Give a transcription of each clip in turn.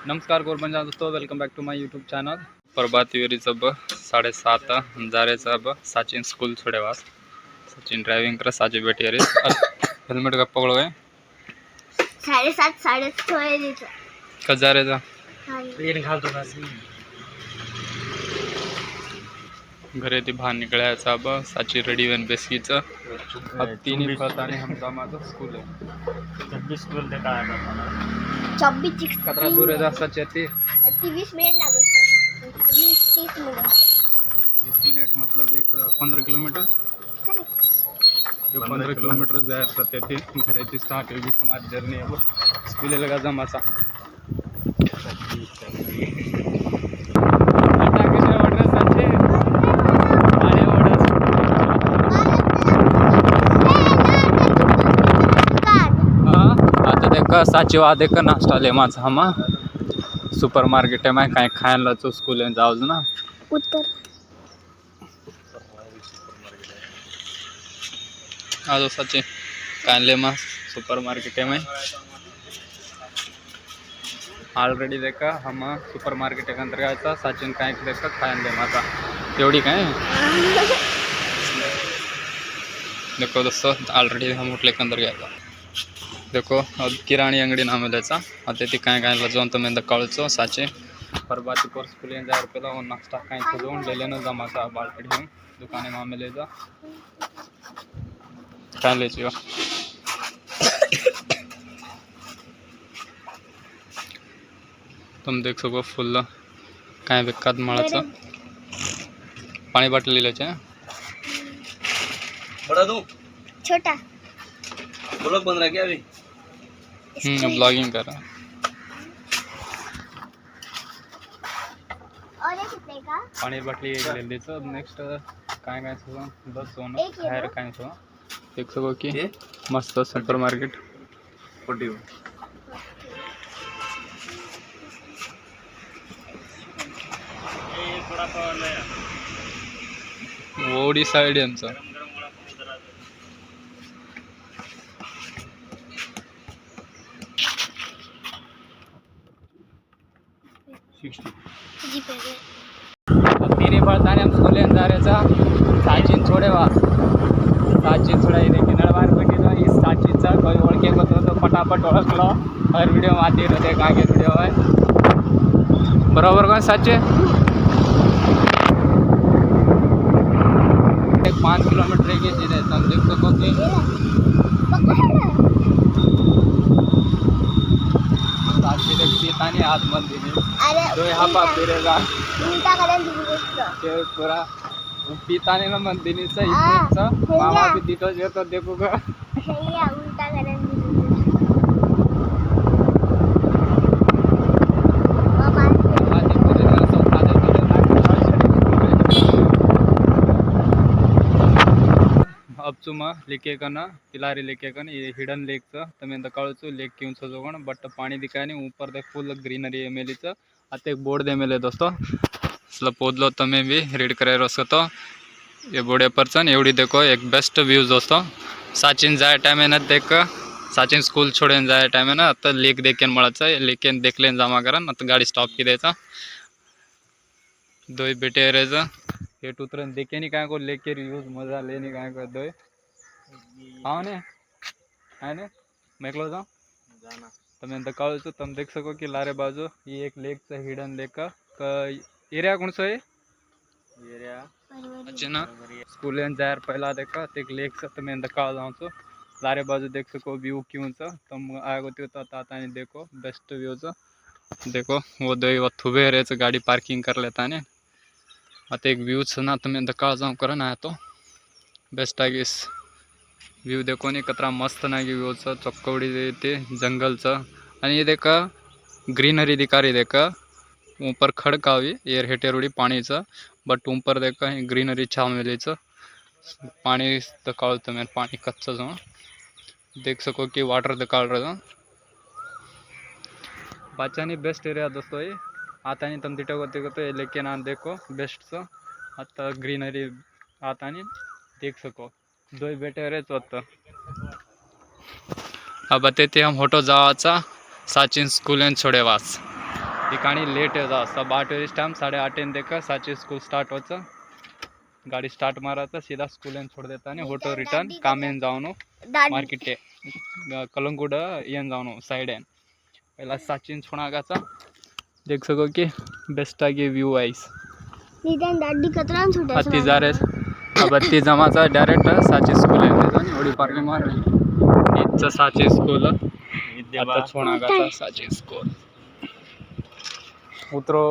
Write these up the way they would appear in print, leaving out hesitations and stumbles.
नमस्कार गोरबंजा दोस्तों, welcome back to my YouTube channel. प्रभात वेरीचं ब 7:30 जारेचा ब सचिन स्कूल छोडेवास सचिन ड्राइविंग कर साजे बेटी अरे हेल्मेट का पकड़ो है 7:30 साडे कजारेचा पेन घालतो ना घरे ती बाहर निकळायचा ब साची रेडी वन बेसकीचं अब तीन फताने हमचा माझं स्कूल आहे 26 स्कूल ते काय करणार 26 कतरा दूर आहे साची ती 20 मिनिट लागत 20-30 मिनिट 20 मिनिट मतलब एक 15 किलोमीटर 15 किलोमीटर जायचं ते घराची स्टार्ट होगी हमारी जर्नी अब स्कूल लगा जमाचा साची वादे का नाश्ता ले माझा हम सुपर मार्केट है मैं कहीं खायला तो स्कूल में जाओ ना उत्तर आज साची कायले मा सुपर मार्केट है मैं ऑलरेडी देखा हम सुपर मार्केट के अंदर गया सचिन काय देखा खायला माझा एवढी काय देखो दोस्तों ऑलरेडी हम होटल के अंदर गया था देखो अब किराणी अंगडी नाम ल्याचा आता ती काय काय जाऊन तुम्ही कळचो साचे परबाती पर स्कूल जा रुपये और नाश्ता काय जाऊन ले लेना जमाचा बालकड़ी में दुकाने में ले जा काय ले जियो तुम देख सको फुल काय बेकात मळाचा पाणी बाटली लिहिल्याचे बड़ा दो छोटा ब्लॉग बन रहा क्या अभी ब्लॉगिंग कर रहा और ये कितने का पाणी बाटली एक ले लीचो नेक्स्ट काय काय सो बस सोन बाहेर काय सो देख सको की मस्त सुपर मार्केट पोटी ओडी साइड यांचा 60 तीन पळताने हम स्कूल जारेचा साचिन छोडेवा साचिन छोड़ा इधर किनारवार बघितलं इस साचिनचा कोई ओळखे होतो तो फटाफट ओळखलो हर व्हिडिओ माती होते काय व्हिडिओ आहे बरोबर का साचे 5 किलोमीटर की चीज है तुम देख सको कि साची देखती तानी हाथ मत दीजिए जो यहाँ पर फिरेगा उल्टा करें दीजिए पूरा पिताने ना मंदिनीचा इथेचा मामा भी तिथंच येतो देखू का उल्टा करें अब चुमा लेके कना पिलारी लेके कन ये हिडन लेक च तमें कळचो लेक क्यों सजोगण बट पानी दिखाने ऊपर देख फुल ग्रीनरी एमेली च आते एक बोर्ड दे मेले दोस्तों इसला पोदलो तमें भी रीड करे रसो तो ये बोर्ड पर चन एवढी देखो एक बेस्ट व्यूज दोस्तों सचिन जाए टाइम है ना देख सचिन स्कूल छोड़े जाए टाइम है ना तो लेक देखेन मळाचा लेकेन देखलेन जमा करन आता गाड़ी स्टॉप की देचा दो बेटे रेजा ये उतरन देखे नहीं काय को लेके यूज मजा लेने काय को दो हाँ ने है ने मैं क्लोज जाऊँ जाना तमें दकाओ तो तुम देख सको कि लारे बाजू ये एक लेक से हिडन लेक का एरिया कौन सा है एरिया अच्छा स्कूल जायर पहला देखा तो एक लेक से तमें दकाओ जाऊँ तो लारे बाजू देख सको व्यू क्यों सा तुम आगो तो ताता नहीं देखो बेस्ट व्यू सा देखो वो दो वो थुबे रहे गाड़ी पार्किंग कर लेता ने आता एक व्यू ना तुम्हें दकाळ जाऊँ करा ना तो बेस्ट आगे इस व्यू देखो नहीं कतरा मस्त नागी व्यू चौकवडी ते जंगलचं आणि ये देखा ग्रीनरी दिखा रही देखा ऊपर खडकावी एयर हेटेरुडी पाणीचं बट ऊपर देखा ग्रीनरी छाव मिलेचं पाणी दकाळ तुम्हें पाणी कच्चा जाऊँ देख सको कि वाटर दकाळ रहा बाचानी बेस्ट एरिया दोस्तों ये आता नहीं तुम दिटो तो ये लेके ना देखो बेस्ट सा आता ग्रीनरी आता नहीं देख सको दो बेटे रे चौथ अब ते हम होटो जावाचा सचिन स्कूल छोडेवास ठिकाणी लेट आहे सब 8 बजे टाइम 8:30 देखा साची स्कूल स्टार्ट होचं गाड़ी स्टार्ट मारायचं सीधा स्कूल छोड़ देता ने होटो रिटर्न काम येऊन जाऊन मार्केट कलंगूट येऊन जाऊन साइड है पहला साचिन छोड़ागाचा देख सको कि बेस्ट आगे व्यू आईस अति जा रहे अब अति जमाचा डायरेक्ट साची स्कूल आहे ओडी पार्किंग मार इथचं साची स्कूल आता छोड़ागाचा साची स्कूल उतरो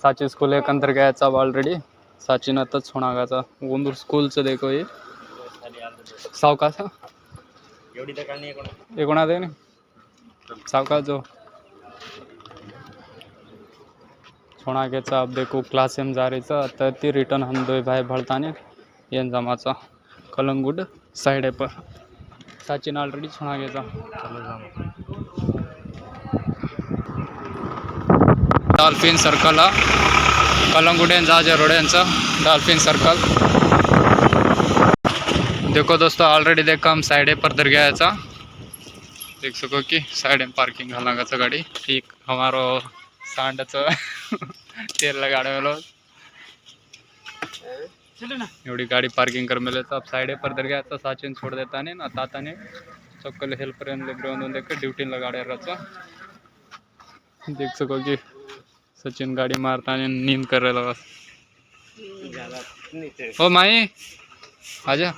साची स्कूल एक अंदर गया ऑलरेडी साचिन आता छोड़ागाचा उंदूर स्कूलचं देखो ये सावकाश ये कोणा दे ने सावकाश जो छोड़ागेचा अब देखो क्लास एम जा रही आता ती रिटर्न हम दो भाई भळताने येन जमाचा कलंगूट साइड है पर साचिन ऑलरेडी छोड़ागेचा डॉल्फिन सर्कल कलंगुट जाजे रोड्यांचा डॉल्फिन सर्कल देखो दोस्तों ऑलरेडी देखो हम साइड पर दर गया देख सको कि साइड में पार्किंग घालागाचा गाड़ी ठीक हमारो सांड तेल लगाड़े एवढी गाड़ी पार्किंग कर मिले तो अब साइड पर दर गया साचिन छोड़ देता ने ना ताता ने चक्कल हेल्पर देख ड्यूटी लगाड़े रहा देख सको कि सचिन गाड़ी मारता ने नींद कर रहा बस ओ माई आजा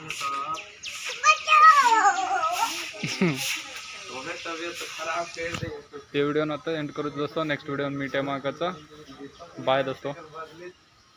ये वीडियो ना एंड करो दोस्तों नेक्स्ट वीडियो मीट है बाय दोस्तों।